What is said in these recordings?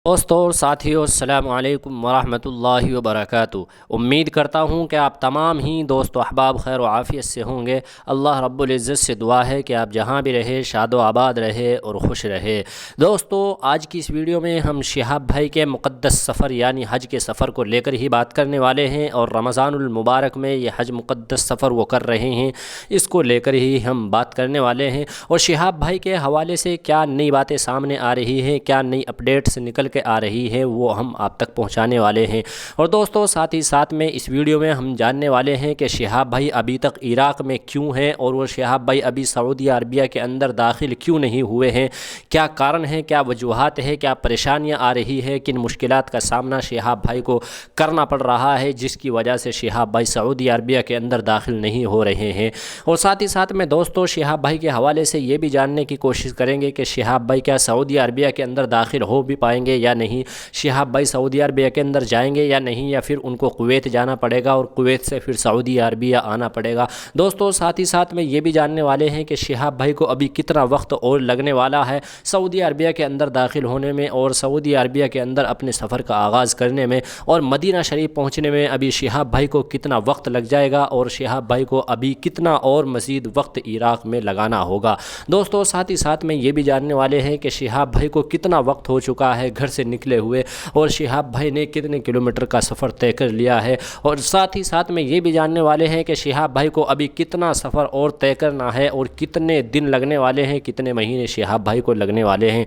دوستوں اور ساتھیوں، السلام علیکم ورحمۃ اللہ وبرکاتہ۔ امید کرتا ہوں کہ آپ تمام ہی دوست و احباب خیر و عافیت سے ہوں گے۔ اللہ رب العزت سے دعا ہے کہ آپ جہاں بھی رہے شاد و آباد رہے اور خوش رہے۔ دوستوں، آج کی اس ویڈیو میں ہم شہاب بھائی کے مقدس سفر یعنی حج کے سفر کو لے کر ہی بات کرنے والے ہیں، اور رمضان المبارک میں یہ حج مقدس سفر وہ کر رہے ہیں، اس کو لے کر ہی ہم بات کرنے والے ہیں، اور شہاب بھائی کے حوالے سے کیا نئی باتیں سامنے آ رہی ہیں، کیا نئی اپڈیٹس نکل کے آ رہی ہے، وہ ہم آپ تک پہنچانے والے ہیں۔ اور دوستوں، ساتھ ہی ساتھ میں اس ویڈیو میں ہم جاننے والے ہیں کہ شہاب بھائی ابھی تک عراق میں کیوں ہیں، اور وہ شہاب بھائی ابھی سعودی عربیہ کے اندر داخل کیوں نہیں ہوئے ہیں، کیا کارن ہے، کیا وجوہات ہے، کیا پریشانیاں آ رہی ہے، کن مشکلات کا سامنا شہاب بھائی کو کرنا پڑ رہا ہے جس کی وجہ سے شہاب بھائی سعودی عربیہ کے اندر داخل نہیں ہو رہے ہیں۔ اور ساتھ ہی ساتھ میں دوستوں، شہاب بھائی کے حوالے سے یہ بھی جاننے کی کوشش کریں گے کہ شہاب بھائی کیا سعودی عربیہ کے اندر داخل ہو بھی پائیں گے یا نہیں، شہاب بھائی سعودی عربیہ کے اندر جائیں گے یا نہیں، یا پھر ان کو کویت جانا پڑے گا اور کویت سے پھر سعودی عربیہ آنا پڑے گا۔ دوستوں، ساتھ ہی ساتھ میں یہ بھی جاننے والے ہیں کہ شہاب بھائی کو ابھی کتنا وقت اور لگنے والا ہے سعودی عربیہ کے اندر داخل ہونے میں، اور سعودی عربیہ کے اندر اپنے سفر کا آغاز کرنے میں، اور مدینہ شریف پہنچنے میں ابھی شہاب بھائی کو کتنا وقت لگ جائے گا، اور شہاب بھائی کو ابھی کتنا اور مزید وقت عراق میں لگانا ہوگا۔ دوستوں، ساتھ ہی ساتھ میں یہ بھی جاننے والے ہیں کہ شہاب بھائی کو کتنا وقت ہو چکا ہے گھر سے نکلے ہوئے، اور شہاب بھائی نے کتنے کلومیٹر کا سفر طے کر لیا ہے، اور ساتھ ہی ساتھ میں یہ بھی جاننے والے ہیں کہ شہاب بھائی کو ابھی کتنا سفر اور طے کرنا ہے، اور کتنے دن لگنے والے ہیں، کتنے مہینے شہاب بھائی کو لگنے والے ہیں۔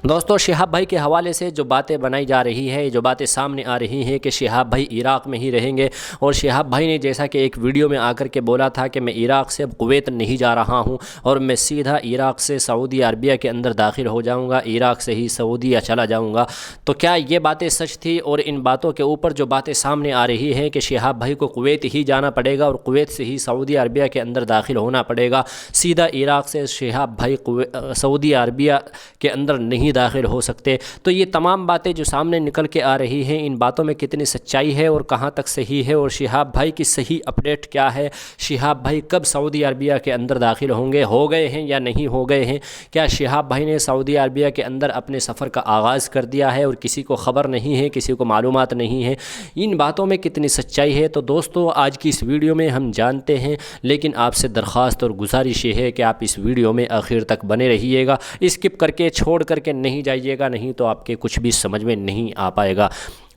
دوستوں، شہاب بھائی کے حوالے سے جو باتیں بنائی جا رہی ہے، جو باتیں سامنے آ رہی ہیں کہ شہاب بھائی عراق میں ہی رہیں گے، اور شہاب بھائی نے جیسا کہ ایک ویڈیو میں آ کر کے بولا تھا کہ میں عراق سے اب کویت نہیں جا رہا ہوں، اور میں سیدھا عراق سے سعودی عربیہ کے اندر داخل ہو جاؤں گا، عراق سے ہی سعودیہ چلا جاؤں گا۔ تو کیا یہ باتیں سچ تھی؟ اور ان باتوں کے اوپر جو باتیں سامنے آ رہی ہیں کہ شہاب بھائی کو کویت ہی جانا پڑے گا، اور کویت سے ہی سعودی عربیہ کے اندر داخل ہونا پڑے گا، سیدھا عراق سے شہاب بھائی سعودی عربیہ کے اندر نہیں داخل ہو سکتے، تو یہ تمام باتیں جو سامنے نکل کے آ رہی ہیں، ان باتوں میں کتنی سچائی ہے اور کہاں تک صحیح ہے، اور شہاب بھائی کی صحیح اپڈیٹ کیا ہے، شہاب بھائی کب سعودی عربیہ کے اندر داخل ہوں گے، ہو گئے ہیں یا نہیں ہو گئے ہیں، کیا شہاب بھائی نے سعودی عربیہ کے اندر اپنے سفر کا آغاز کر دیا ہے اور کسی کو خبر نہیں ہے، کسی کو معلومات نہیں ہے، ان باتوں میں کتنی سچائی ہے۔ تو دوستو، آج کی اس ویڈیو میں ہم جانتے ہیں، لیکن آپ سے درخواست اور گزارش یہ ہے کہ آپ اس ویڈیو میں آخر تک بنے رہیے گا، اسکپ کر کے چھوڑ کر کے نہیں جائیے گا، نہیں تو آپ کے کچھ بھی سمجھ میں نہیں آ پائے گا۔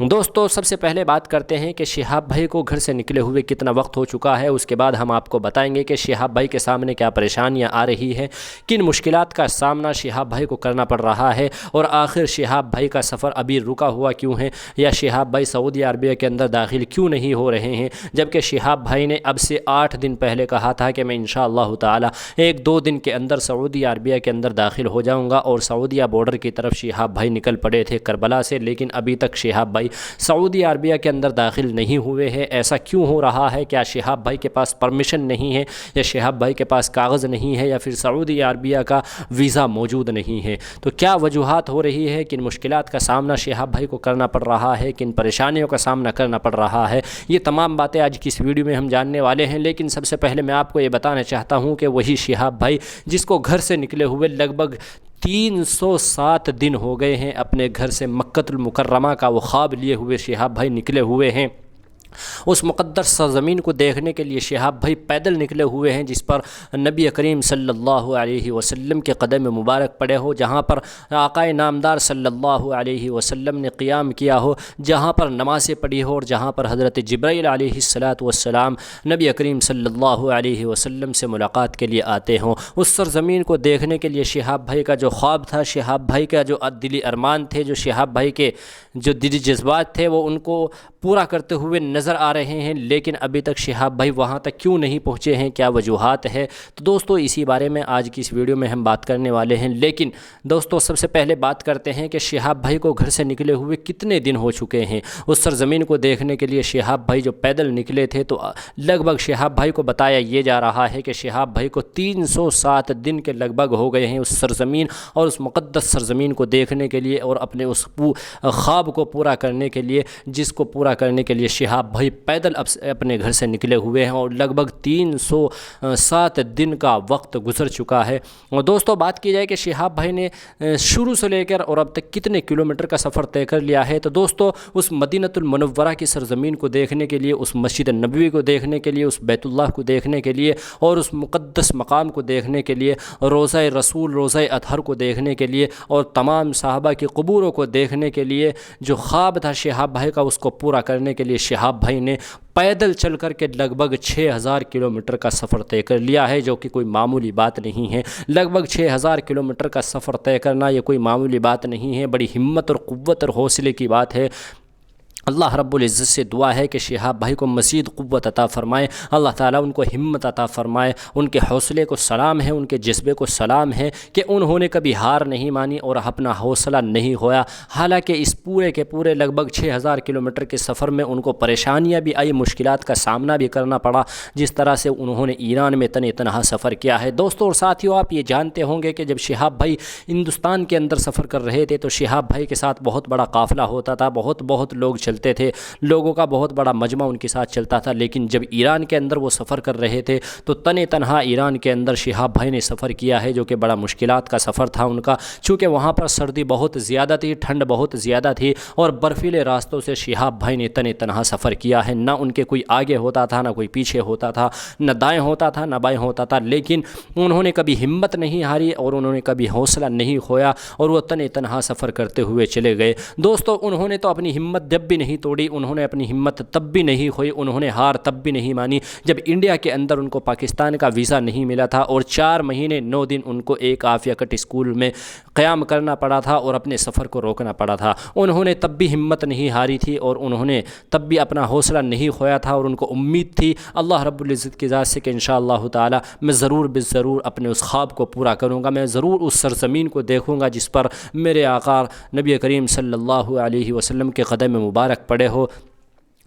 دوستو، سب سے پہلے بات کرتے ہیں کہ شہاب بھائی کو گھر سے نکلے ہوئے کتنا وقت ہو چکا ہے، اس کے بعد ہم آپ کو بتائیں گے کہ شہاب بھائی کے سامنے کیا پریشانیاں آ رہی ہیں، کن مشکلات کا سامنا شہاب بھائی کو کرنا پڑ رہا ہے، اور آخر شہاب بھائی کا سفر ابھی رکا ہوا کیوں ہے، یا شہاب بھائی سعودی عربیہ کے اندر داخل کیوں نہیں ہو رہے ہیں، جبکہ شہاب بھائی نے اب سے 8 دن پہلے کہا تھا کہ میں انشاءاللہ تعالی 1-2 دن کے اندر سعودی عربیہ کے اندر داخل ہو جاؤں گا، اور سعودیہ بارڈر کی طرف شہاب بھائی نکل پڑے تھے کربلا سے، لیکن ابھی تک شہاب بھائی سعودی عربیہ کے اندر داخل نہیں ہوئے ہیں۔ ایسا کیوں ہو رہا ہے؟ کیا شہاب بھائی کے پاس پرمیشن نہیں ہے، یا شہاب بھائی کے پاس کاغذ نہیں ہے، یا پھر سعودی عربیہ کا ویزا موجود نہیں ہے؟ تو کیا وجوہات ہو رہی ہے، کن مشکلات کا سامنا شہاب بھائی کو کرنا پڑ رہا ہے، کن پریشانیوں کا سامنا کرنا پڑ رہا ہے، یہ تمام باتیں آج کی اس ویڈیو میں ہم جاننے والے ہیں۔ لیکن سب سے پہلے میں آپ کو یہ بتانا چاہتا ہوں کہ وہی شہاب بھائی جس کو گھر سے نکلے ہوئے لگ بھگ 307 دن ہو گئے ہیں، اپنے گھر سے مکہ المکرمہ کا وہ خواب لیے ہوئے شہاب بھائی نکلے ہوئے ہیں، اس مقدس سرزمین کو دیکھنے کے لیے شہاب بھائی پیدل نکلے ہوئے ہیں، جس پر نبی کریم صلی اللہ علیہ وسلم کے قدم مبارک پڑے ہو، جہاں پر آقا نامدار صلی اللہ علیہ وسلم نے قیام کیا ہو، جہاں پر نمازیں پڑھی ہو، اور جہاں پر حضرت جبرائیل علیہ السلام نبی کریم صلی اللہ علیہ وسلم سے ملاقات کے لیے آتے ہوں، اس سرزمین کو دیکھنے کے لیے شہاب بھائی کا جو خواب تھا، شہاب بھائی کا جو دلی ارمان تھے، جو شہاب بھائی کے جو دلی جذبات تھے، وہ ان کو پورا کرتے ہوئے نظر آ رہے ہیں، لیکن ابھی تک شہاب بھائی وہاں تک کیوں نہیں پہنچے ہیں، کیا وجوہات ہے؟ تو دوستو، اسی بارے میں آج کی اس ویڈیو میں ہم بات کرنے والے ہیں۔ لیکن دوستو، سب سے پہلے بات کرتے ہیں کہ شہاب بھائی کو گھر سے نکلے ہوئے کتنے دن ہو چکے ہیں، اس سرزمین کو دیکھنے کے لیے شہاب بھائی جو پیدل نکلے تھے، تو لگ بھگ شہاب بھائی کو بتایا یہ جا رہا ہے کہ شہاب بھائی کو 307 دن کے لگ بھگ ہو گئے ہیں اس سرزمین اور اس مقدس سرزمین کو دیکھنے کے لیے، اور اپنے اس خواب کو پورا کرنے کے لیے، جس کو پورا پورا کرنے کے لیے شہاب بھائی پیدل اپنے گھر سے نکلے ہوئے ہیں اور لگ بھگ 307 دن کا وقت گزر چکا ہے۔ اور دوستو بات کی جائے کہ شہاب بھائی نے شروع سے لے کر اور اب تک کتنے کلومیٹر کا سفر طے کر لیا ہے، تو دوستو اس مدینہ المنورہ کی سرزمین کو دیکھنے کے لیے، اس مسجد نبوی کو دیکھنے کے لیے، اس بیت اللہ کو دیکھنے کے لیے اور اس مقدس مقام کو دیکھنے کے لیے، روضہ رسول، روضہ اطہر کو دیکھنے کے لیے اور تمام صحابہ کی قبوروں کو دیکھنے کے لیے، جو خواب تھا شہاب بھائی کا اس کو پورا کرنے کے لیے شہاب بھائی نے پیدل چل کر کے لگ بھگ 6000 کلومیٹر کا سفر طے کر لیا ہے، جو کہ کوئی معمولی بات نہیں ہے۔ لگ بھگ 6000 کلومیٹر کا سفر طے کرنا یہ کوئی معمولی بات نہیں ہے، بڑی ہمت اور قوت اور حوصلے کی بات ہے۔ اللہ رب العزت سے دعا ہے کہ شہاب بھائی کو مزید قوت عطا فرمائے، اللہ تعالیٰ ان کو ہمت عطا فرمائے، ان کے حوصلے کو سلام ہے، ان کے جذبے کو سلام ہے کہ انہوں نے کبھی ہار نہیں مانی اور اپنا حوصلہ نہیں کھویا۔ حالانکہ اس پورے کے پورے لگ بھگ 6000 کلومیٹر کے سفر میں ان کو پریشانیاں بھی آئی، مشکلات کا سامنا بھی کرنا پڑا، جس طرح سے انہوں نے ایران میں تنہا سفر کیا ہے۔ دوستوں اور ساتھیوں، آپ یہ جانتے ہوں گے کہ جب شہاب بھائی ہندوستان کے اندر سفر کر رہے تھے تو شہاب بھائی کے ساتھ بہت بڑا قافلہ ہوتا تھا، بہت لوگ چلتے تھے، لوگوں کا بہت بڑا مجمع ان کے ساتھ چلتا تھا۔ لیکن جب ایران کے اندر وہ سفر کر رہے تھے تو تنہا ایران کے اندر شہاب بھائی نے سفر کیا ہے، جو کہ بڑا مشکلات کا سفر تھا ان کا، چونکہ وہاں پر سردی بہت زیادہ تھی، ٹھنڈ بہت زیادہ تھی اور برفیلے راستوں سے شہاب بھائی نے تنہا سفر کیا ہے۔ نہ ان کے کوئی آگے ہوتا تھا، نہ کوئی پیچھے ہوتا تھا، نہ دائیں ہوتا تھا، نہ بائیں ہوتا تھا، لیکن انہوں نے کبھی ہمت نہیں ہاری اور انہوں نے کبھی حوصلہ نہیں کھویا اور وہ تنہا سفر کرتے ہوئے چلے گئے۔ دوستو انہوں نے تو اپنی ہمت جب بھی نہیں توڑی، انہوں نے اپنی ہمت تب بھی نہیں کھوئی، انہوں نے ہار تب بھی نہیں مانی جب انڈیا کے اندر ان کو پاکستان کا ویزا نہیں ملا تھا اور 4 مہینے 9 دن ان کو ایک عافیہ کٹ اسکول میں قیام کرنا پڑا تھا اور اپنے سفر کو روکنا پڑا تھا۔ انہوں نے تب بھی ہمت نہیں ہاری تھی اور انہوں نے تب بھی اپنا حوصلہ نہیں کھویا تھا اور ان کو امید تھی اللہ رب العزت کی ذات سے کہ انشاءاللہ تعالی میں ضرور اپنے اس خواب کو پورا کروں گا، میں ضرور اس سرزمین کو دیکھوں گا جس پر میرے آقا نبی کریم صلی اللہ علیہ وسلم کے قدم مبارک پڑے ہو،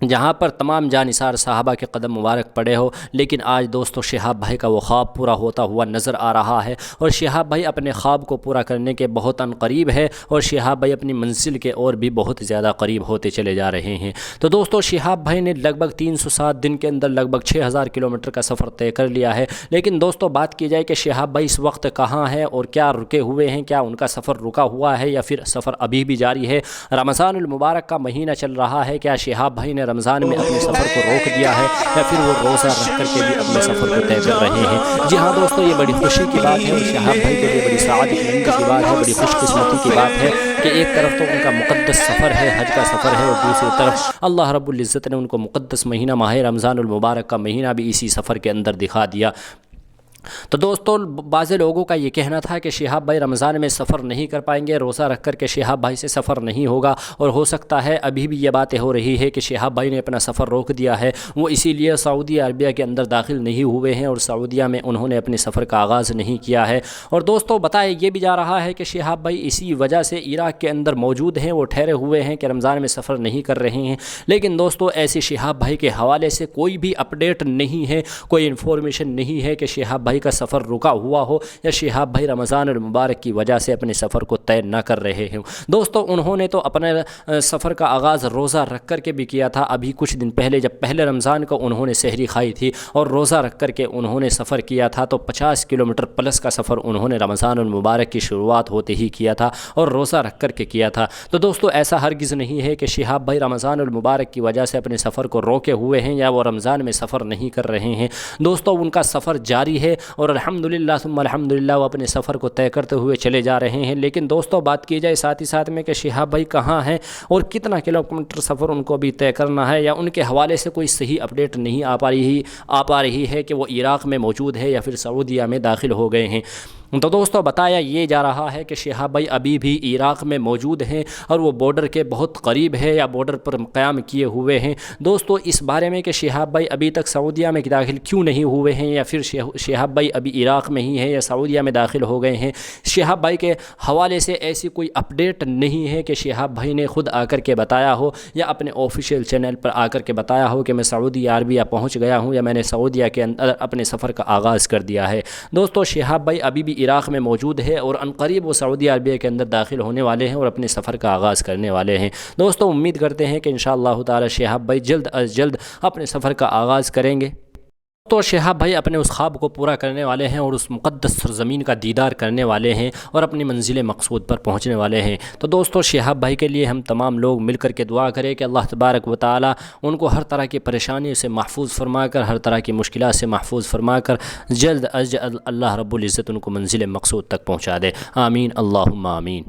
جہاں پر تمام جانثار صحابہ کے قدم مبارک پڑے ہو۔ لیکن آج دوستو شہاب بھائی کا وہ خواب پورا ہوتا ہوا نظر آ رہا ہے اور شہاب بھائی اپنے خواب کو پورا کرنے کے بہت قریب ہے اور شہاب بھائی اپنی منزل کے اور بھی بہت زیادہ قریب ہوتے چلے جا رہے ہیں۔ تو دوستو شہاب بھائی نے لگ بھگ 307 دن کے اندر لگ بھگ 6000 کلومیٹر کا سفر طے کر لیا ہے۔ لیکن دوستو بات کی جائے کہ شہاب بھائی اس وقت کہاں ہیں اور کیا رکے ہوئے ہیں، کیا ان کا سفر رکا ہوا ہے یا پھر سفر ابھی بھی جاری ہے؟ رمضان المبارک کا مہینہ چل رہا ہے، کیا شہاب بھائی نے رمضان میں اپنے سفر کو روک دیا ہے یا پھر وہ روزہ رکھ کر کے بھی اپنے سفر کو طے کر رہے ہیں؟ جی ہاں دوستو، یہ بڑی خوشی کی بات ہے اور شہاب بھائی کے لیے بڑی سعادت مندی کی بات ہے، بڑی خوش قسمتی کی بات ہے کہ ایک طرف تو ان کا مقدس سفر ہے، حج کا سفر ہے، اور دوسری طرف اللہ رب العزت نے ان کو مقدس مہینہ ماہ رمضان المبارک کا مہینہ بھی اسی سفر کے اندر دکھا دیا۔ تو دوستو بعض لوگوں کا یہ کہنا تھا کہ شہاب بھائی رمضان میں سفر نہیں کر پائیں گے، روزہ رکھ کر کے شہاب بھائی سے سفر نہیں ہوگا، اور ہو سکتا ہے ابھی بھی یہ باتیں ہو رہی ہے کہ شہاب بھائی نے اپنا سفر روک دیا ہے، وہ اسی لیے سعودی عربیہ کے اندر داخل نہیں ہوئے ہیں اور سعودیہ میں انہوں نے اپنے سفر کا آغاز نہیں کیا ہے۔ اور دوستو بتایا یہ بھی جا رہا ہے کہ شہاب بھائی اسی وجہ سے عراق کے اندر موجود ہیں، وہ ٹھہرے ہوئے ہیں کہ رمضان میں سفر نہیں کر رہے ہیں۔ لیکن دوستو ایسے شہاب بھائی کے حوالے سے کوئی بھی اپڈیٹ نہیں ہے، کوئی انفارمیشن نہیں ہے کہ شہاب بھائی کا سفر رکا ہوا ہو یا شہاب بھائی رمضان المبارک کی وجہ سے اپنے سفر کو طے نہ کر رہے ہیں۔ دوستو انہوں نے تو اپنے سفر کا آغاز روزہ رکھ کر کے بھی کیا تھا، ابھی کچھ دن پہلے جب پہلے رمضان کو انہوں نے سحری کھائی تھی اور روزہ رکھ کر کے انہوں نے سفر کیا تھا، تو 50 کلومیٹر پلس کا سفر انہوں نے رمضان المبارک کی شروعات ہوتے ہی کیا تھا اور روزہ رکھ کر کے کیا تھا۔ تو دوستو ایسا ہرگز نہیں ہے کہ شہاب بھائی رمضان المبارک کی وجہ سے اپنے سفر کو روکے ہوئے ہیں یا وہ رمضان میں سفر نہیں کر رہے ہیں۔ دوستو ان کا سفر جاری ہے اور الحمدللہ ثم الحمدللہ وہ اپنے سفر کو طے کرتے ہوئے چلے جا رہے ہیں۔ لیکن دوستو بات کی جائے ساتھ ہی ساتھ میں کہ شہاب بھائی کہاں ہیں اور کتنا کلومیٹر سفر ان کو بھی طے کرنا ہے، یا ان کے حوالے سے کوئی صحیح اپڈیٹ نہیں آ پا رہی ہے کہ وہ عراق میں موجود ہے یا پھر سعودیہ میں داخل ہو گئے ہیں۔ تو دوستو بتایا یہ جا رہا ہے کہ شہاب بھائی ابھی بھی عراق میں موجود ہیں اور وہ بارڈر کے بہت قریب ہے یا بارڈر پر قیام کیے ہوئے ہیں۔ دوستو اس بارے میں کہ شہاب بھائی ابھی تک سعودیہ میں داخل کیوں نہیں ہوئے ہیں یا پھر شہاب بھائی ابھی عراق میں ہی ہیں یا سعودیہ میں داخل ہو گئے ہیں، شہاب بھائی کے حوالے سے ایسی کوئی اپڈیٹ نہیں ہے کہ شہاب بھائی نے خود آ کر کے بتایا ہو یا اپنے آفیشیل چینل پر آ کر کے بتایا ہو کہ میں سعودی عربیہ پہنچ گیا ہوں یا میں نے سعودیہ کے اندر اپنے سفر کا آغاز کر دیا ہے۔ دوستو شہاب بھائی ابھی بھی عراق میں موجود ہے اور عنقریب وہ سعودی عربیہ کے اندر داخل ہونے والے ہیں اور اپنے سفر کا آغاز کرنے والے ہیں۔ دوستو امید کرتے ہیں کہ انشاءاللہ تعالی شہاب بھائی جلد از جلد اپنے سفر کا آغاز کریں گے۔ تو شہاب بھائی اپنے اس خواب کو پورا کرنے والے ہیں اور اس مقدس سرزمین کا دیدار کرنے والے ہیں اور اپنی منزل مقصود پر پہنچنے والے ہیں۔ تو دوستو شہاب بھائی کے لیے ہم تمام لوگ مل کر کے دعا کریں کہ اللہ تبارک و تعالی ان کو ہر طرح کی پریشانی سے محفوظ فرما کر، ہر طرح کی مشکلات سے محفوظ فرما کر جلد از جلد اللہ رب العزت ان کو منزل مقصود تک پہنچا دے۔ آمین اللہم آمین۔